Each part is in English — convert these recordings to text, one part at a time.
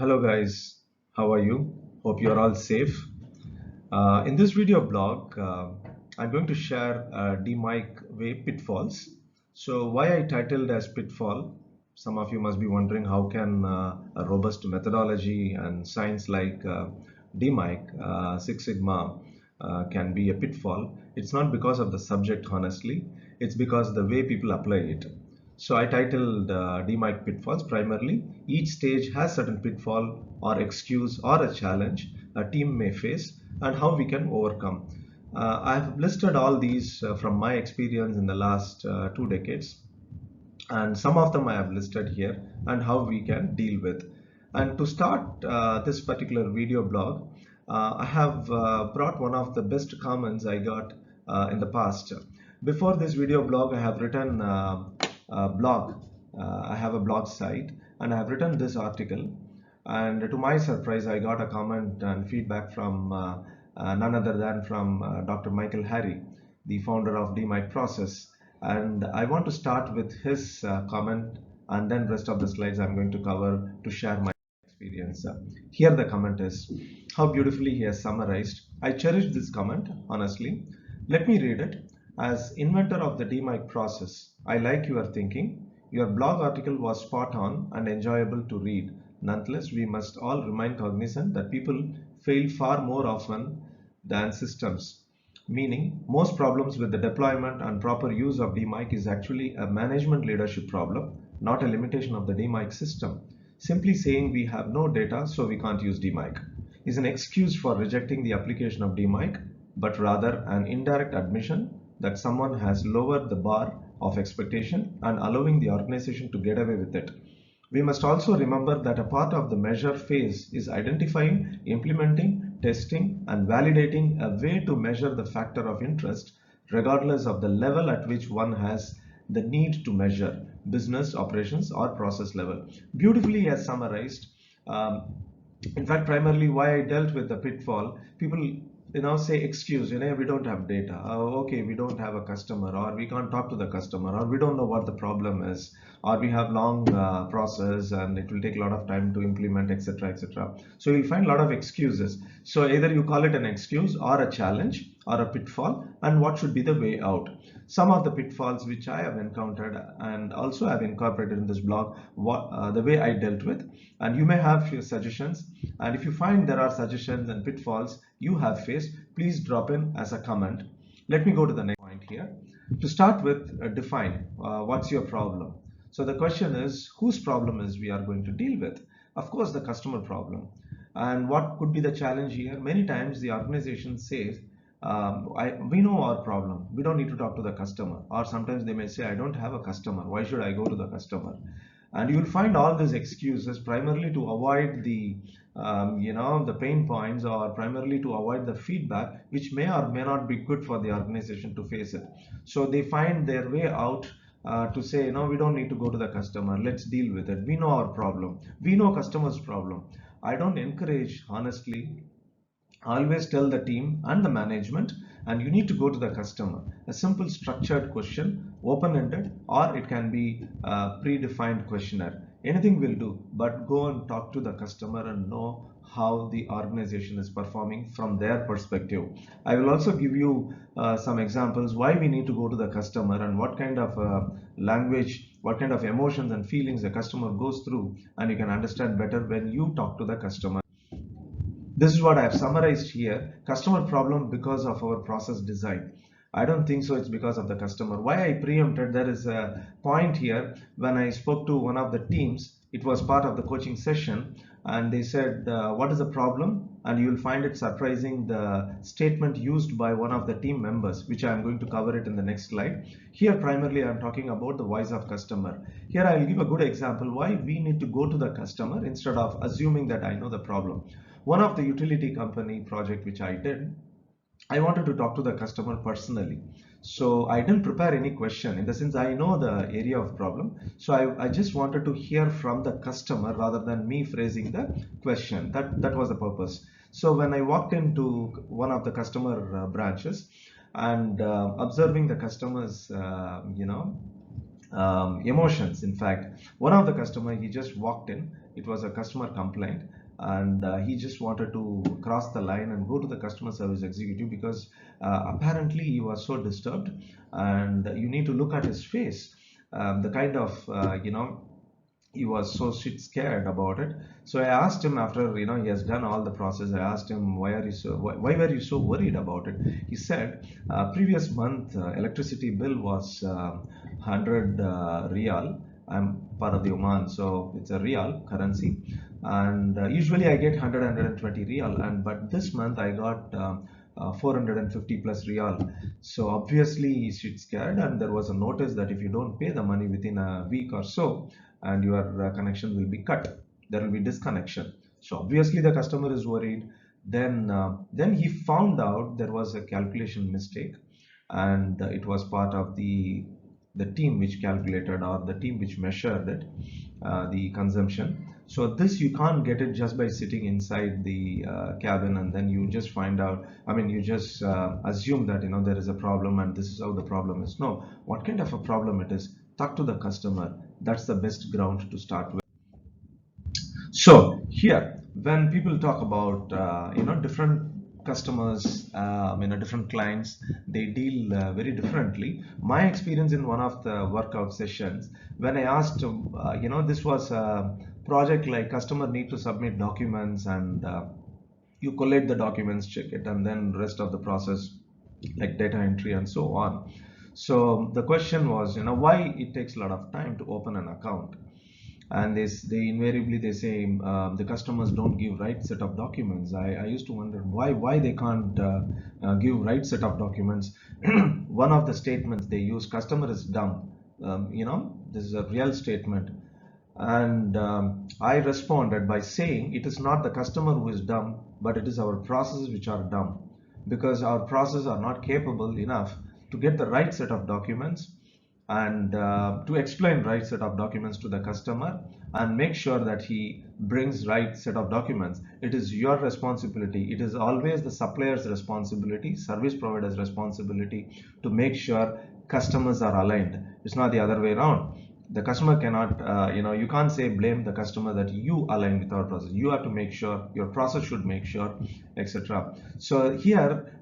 Hello guys, how are you? Hope you're all safe. In this video blog, I'm going to share DMic way pitfalls. So why I titled as pitfall? Some of you must be wondering how can a robust methodology and science like DMic, Six Sigma can be a pitfall. It's not because of the subject, honestly. It's because the way people apply it. So I titled DMic pitfalls primarily. Each stage has certain pitfall or excuse or a challenge a team may face and how we can overcome. I have listed all these from my experience in the last 2 decades, and some of them I have listed here and how we can deal with. And to start this particular video blog, I have brought one of the best comments I got in the past. Before this video blog, I have written a blog. I have a blog site and I have written this article. And to my surprise, I got a comment and feedback from none other than from Dr. Michael Harry, the founder of DMic Process. And I want to start with his comment, and then rest of the slides I'm going to cover to share my experience. Here the comment is, how beautifully he has summarized. I cherish this comment, honestly. Let me read it. As inventor of the DMic process, I like your thinking. Your blog article was spot on and enjoyable to read. Nonetheless, we must all remain cognizant that people fail far more often than systems. Meaning, most problems with the deployment and proper use of DMic is actually a management leadership problem, not a limitation of the DMic system. Simply saying we have no data so we can't use DMic is an excuse for rejecting the application of DMic, but rather an indirect admission that someone has lowered the bar of expectation and allowing the organization to get away with it. We must also remember that a part of the measure phase is identifying, implementing, testing, and validating a way to measure the factor of interest, regardless of the level at which one has the need to measure business, operations, or process level. Beautifully as summarized. In fact, primarily why I dealt with the pitfall, people say excuse, we don't have data. Oh, okay, we don't have a customer, or we can't talk to the customer, or we don't know what the problem is, or we have long process and it will take a lot of time to implement, etc., etc. So you'll find a lot of excuses. So either you call it an excuse or a challenge or a pitfall, and what should be the way out. Some of the pitfalls which I have encountered and also have incorporated in this blog, the way I dealt with, and you may have your suggestions, and if you find there are suggestions and pitfalls you have faced, please drop in as a comment. Let me go to the next point here. To start with, define what's your problem. So the question is, whose problem is we are going to deal with? Of course, the customer problem. And what could be the challenge here? Many times the organization says, we know our problem. We don't need to talk to the customer. Or sometimes they may say, I don't have a customer. Why should I go to the customer? And you will find all these excuses primarily to avoid the pain points, or primarily to avoid the feedback which may or may not be good for the organization to face it. So they find their way out to say, no, we don't need to go to the customer. Let's deal with it. We know our problem. We know customers' problem. I don't encourage, honestly. Always tell the team and the management, and you need to go to the customer. A simple structured question, open-ended, or it can be a predefined questionnaire. Anything will do, but go and talk to the customer and know how the organization is performing from their perspective. I will also give you some examples why we need to go to the customer and what kind of language, what kind of emotions and feelings the customer goes through, and you can understand better when you talk to the customer. This is what I have summarized here. Customer problem because of our process design. I don't think so it's because of the customer. Why I preempted, there is a point here. When I spoke to one of the teams, it was part of the coaching session, and they said, what is the problem? And you will find it surprising, the statement used by one of the team members, which I am going to cover it in the next slide. Here primarily I am talking about the voice of customer. Here I will give a good example why we need to go to the customer instead of assuming that I know the problem. One of the utility company project which I did, I wanted to talk to the customer personally. So I didn't prepare any question, in the sense I know the area of problem. So I just wanted to hear from the customer rather than me phrasing the question. That was the purpose. So when I walked into one of the customer branches and observing the customers, emotions. In fact, one of the customer, he just walked in. it was a customer complaint, and he just wanted to cross the line and go to the customer service executive because apparently he was so disturbed, and you need to look at his face, the kind of he was so shit scared about it. So I asked him, after he has done all the process, I asked him, why were you so worried about it? He said, previous month electricity bill was 100 riyal. I'm part of the Oman, so it's a real currency, and usually I get 120 riyal, and but this month I got 450 plus riyal. So obviously he's scared, and there was a notice that if you don't pay the money within a week or so, and your connection will be cut, there will be disconnection. So obviously the customer is worried. Then he found out there was a calculation mistake, and it was part of the team which calculated, or the team which measured it, the consumption. So this you can't get it just by sitting inside the cabin, and then you just find out, I mean, you just assume that there is a problem and this is how the problem is. No, what kind of a problem it is, talk to the customer. That's the best ground to start with. So here, when people talk about different customers, different clients, they deal very differently. My experience in one of the workout sessions, when I asked, this was a project like customer need to submit documents, and you collect the documents, check it, and then rest of the process like data entry and so on. So the question was, why it takes a lot of time to open an account, and they invariably they say the customers don't give right set of documents. I used to wonder why they can't give right set of documents. One of the statements they use, customer is dumb. This is a real statement, and I responded by saying it is not the customer who is dumb, but it is our processes which are dumb, because our processes are not capable enough to get the right set of documents, and to explain right set of documents to the customer and make sure that he brings right set of documents. It is your responsibility. It is always the supplier's responsibility, service provider's responsibility, to make sure customers are aligned. It's not the other way around. The customer cannot, you can't say blame the customer that you align with our process. You have to make sure, your process should make sure, etc. So here,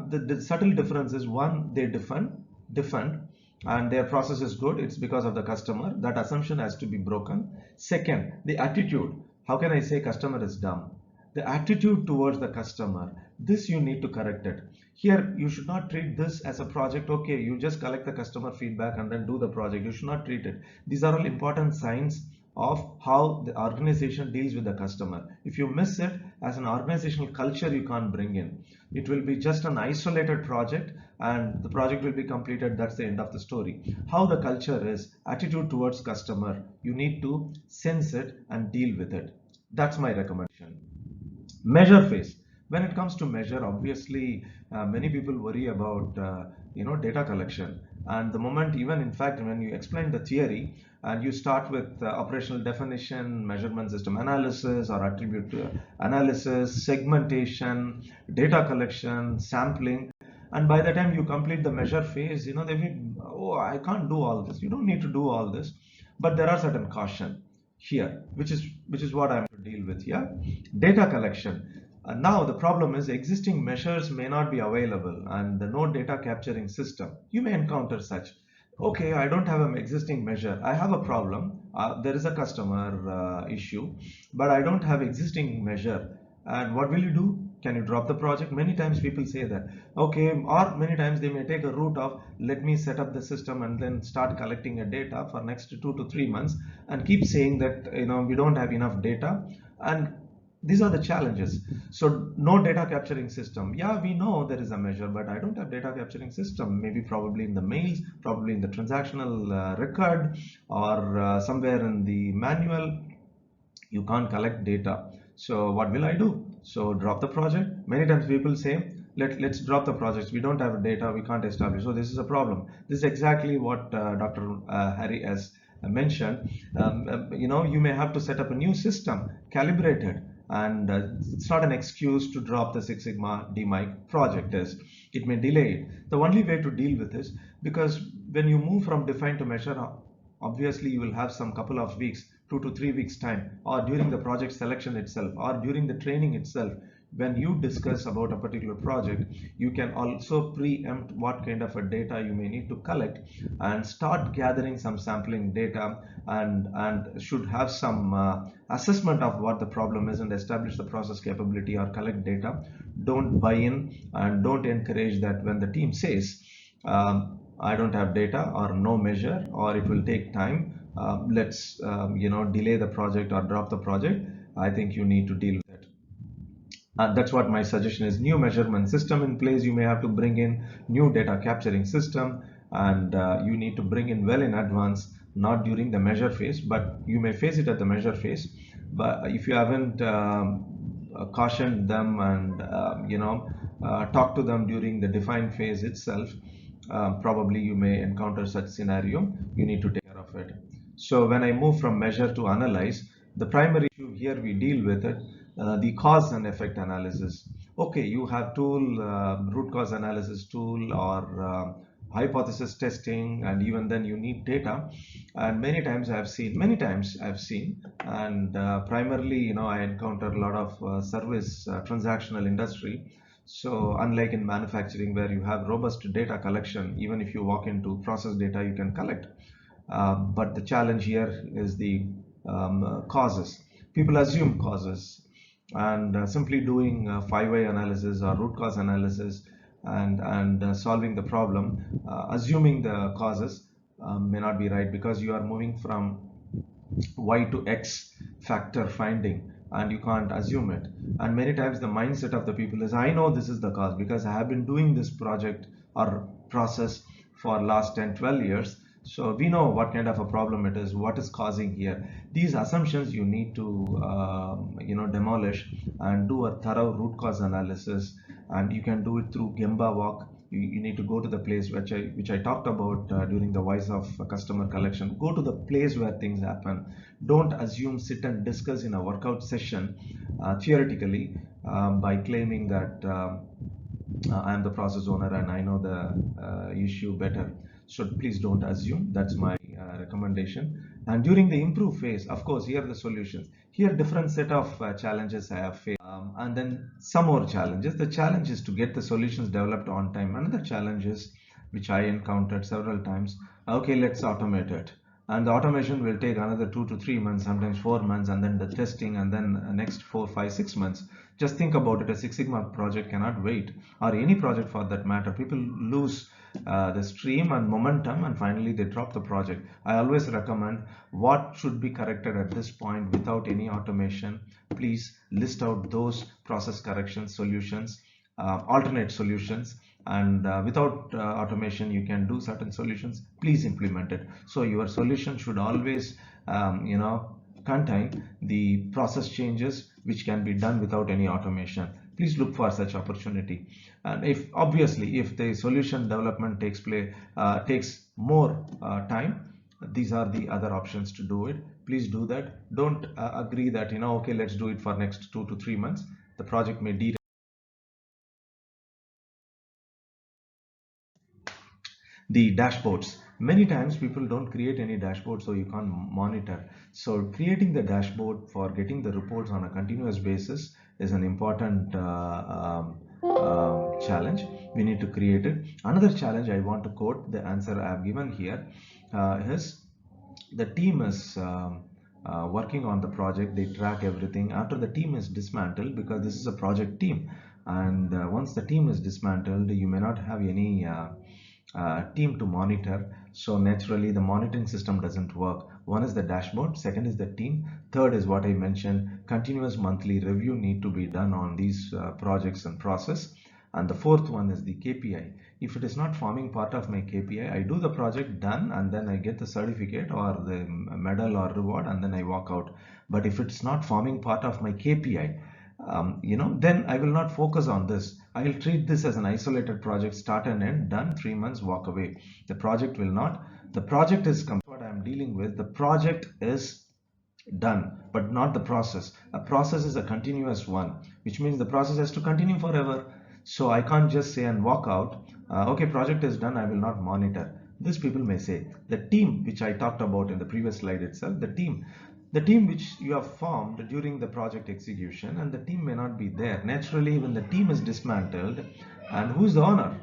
the subtle difference is, one, they defend, and their process is good, it's because of the customer. That assumption has to be broken. Second, the attitude. How can I say customer is dumb? The attitude towards the customer, this you need to correct it. Here you should not treat this as a project. Okay, you just collect the customer feedback and then do the project. You should not treat it. These are all important signs of how the organization deals with the customer. If you miss it as an organizational culture, you can't bring in. It will be just an isolated project, and the project will be completed. That's the end of the story. How the culture is, attitude towards customer, you need to sense it and deal with it. That's my recommendation. Measure phase. When it comes to measure, obviously many people worry about data collection, and the moment, even in fact when you explain the theory and you start with operational definition, measurement system analysis, or attribute analysis, segmentation, data collection, sampling, and by the time you complete the measure phase, they will, oh, I can't do all this. You don't need to do all this, but there are certain caution here, which is what I'm to deal with here. Data collection. Now the problem is, existing measures may not be available, and the no data capturing system. You may encounter such. Okay, I don't have an existing measure. I have a problem. There is a customer issue, but I don't have existing measure. And what will you do? Can you drop the project? Many times people say that. Okay, or many times they may take a route of, let me set up the system and then start collecting a data for next 2 to 3 months, and keep saying that we don't have enough data. And these are the challenges. So no data capturing system. Yeah, we know there is a measure, but I don't have data capturing system. Maybe probably in the mails, probably in the transactional record, or somewhere in the manual. You can't collect data. So what will I do? So drop the project. Many times people say, let's drop the projects. We don't have data. We can't establish. So this is a problem. This is exactly what Dr. Harry has mentioned. You may have to set up a new system, calibrated, and it's not an excuse to drop the Six Sigma DMIC project. It may delay it. The only way to deal with this, because when you move from define to measure, obviously you will have some couple of weeks 2 to 3 weeks time, or during the project selection itself, or during the training itself. When you discuss about a particular project, you can also preempt what kind of a data you may need to collect, and start gathering some sampling data, and should have some assessment of what the problem is, and establish the process capability or collect data. Don't buy in and don't encourage that when the team says, I don't have data, or no measure, or it will take time, let's delay the project or drop the project. I think you need to deal with it. That's what my suggestion is. New measurement system in place. You may have to bring in new data capturing system, and you need to bring in well in advance, not during the measure phase, but you may face it at the measure phase. But if you haven't cautioned them and talk to them during the define phase itself, probably you may encounter such scenario. You need to take care of it. So when I move from measure to analyze, the primary issue here we deal with it, the cause and effect analysis. Okay, you have tool, root cause analysis tool, or hypothesis testing, and even then you need data. And many times I've seen, and primarily, I encounter a lot of service transactional industry. So unlike in manufacturing, where you have robust data collection, even if you walk into process data, you can collect. But the challenge here is the causes. People assume causes, and simply doing 5-way analysis or root cause analysis, and solving the problem, assuming the causes, may not be right, because you are moving from Y to X factor finding, and you can't assume it. And many times the mindset of the people is, I know this is the cause because I have been doing this project or process for last 10-12 years, so we know what kind of a problem it is, what is causing here. These assumptions you need to demolish, and do a thorough root cause analysis. And you can do it through Gemba walk. You need to go to the place which I talked about during the voice of customer collection. Go to the place where things happen. Don't assume, sit and discuss in a workout session theoretically, by claiming that I am the process owner and I know the issue better. So please don't assume. That's my recommendation. And during the improve phase, of course, here are the solutions. Here, different set of challenges I have faced, and then some more challenges. The challenge is to get the solutions developed on time. Another challenge is, which I encountered several times, okay, let's automate it. And the automation will take another 2 to 3 months, sometimes 4 months, and then the testing, and then next 4, 5, 6 months. Just think about it. A Six Sigma project cannot wait, or any project for that matter. People lose the stream and momentum, and finally they drop the project. I always recommend what should be corrected at this point without any automation. Please list out those process correction solutions, alternate solutions, and without automation you can do certain solutions. Please implement it. So your solution should always contain the process changes which can be done without any automation. Please look for such opportunity. And if obviously if the solution development takes more time, these are the other options to do it. Please do that. Don't agree that okay, let's do it for next 2 to 3 months. The project may derail. The dashboards, many times people don't create any dashboard, so you can't monitor. So creating the dashboard for getting the reports on a continuous basis is an important challenge. We need to create it. Another challenge I want to quote, the answer I have given here, is the team is working on the project. They track everything after the team is dismantled, because this is a project team, and once the team is dismantled, you may not have any team to monitor. So naturally the monitoring system doesn't work. One is the dashboard, second is the team, third is what I mentioned, continuous monthly review need to be done on these projects and process, and the fourth one is the KPI. If it is not forming part of my KPI, I do the project done, and then I get the certificate or the medal or reward, and then I walk out. But if it's not forming part of my KPI, then I will not focus on this. I will treat this as an isolated project, start and end, done, 3 months, walk away. The project will not. The project is what I am dealing with. The project is done, but not the process. A process is a continuous one, which means the process has to continue forever. So I can't just say and walk out, okay, project is done, I will not monitor. This people may say. The team, which I talked about in the previous slide itself, the team, the team which you have formed during the project execution, and the team may not be there. Naturally, when the team is dismantled, and who's the owner?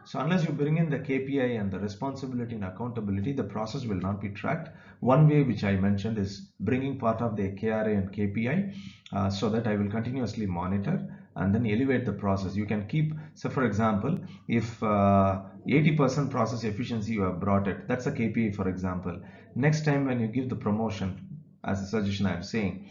So unless you bring in the KPI and the responsibility and accountability, the process will not be tracked. One way which I mentioned is bringing part of the KRA and KPI, so that I will continuously monitor and then elevate the process. You can keep, so for example, if 80% process efficiency you have brought it, that's a KPI for example. Next time when you give the promotion, as a suggestion I am saying,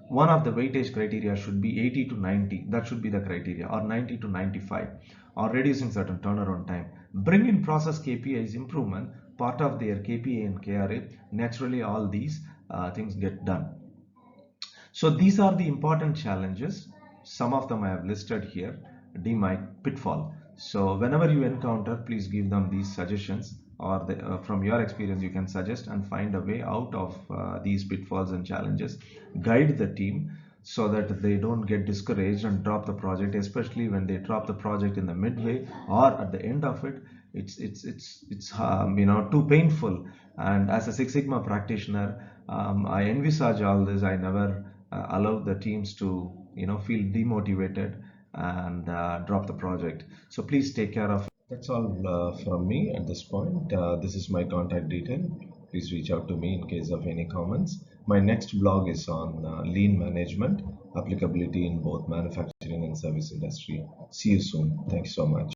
one of the weightage criteria should be 80 to 90. That should be the criteria, or 90 to 95, or reducing certain turnaround time. Bring in process KPIs improvement, part of their KPI and KRA. Naturally, all these things get done. So these are the important challenges. Some of them I have listed here. DMIC pitfall. So whenever you encounter, please give them these suggestions, or from your experience you can suggest and find a way out of these pitfalls and challenges. Guide the team so that they don't get discouraged and drop the project, especially when they drop the project in the midway or at the end of it. It's too painful. And as a Six Sigma practitioner, I envisage all this. I never allow the teams to feel demotivated and drop the project. So please take care of. That's all from me at this point. This is my contact detail. Please reach out to me in case of any comments. My next blog is on lean management, applicability in both manufacturing and service industry. See you soon. Thanks so much.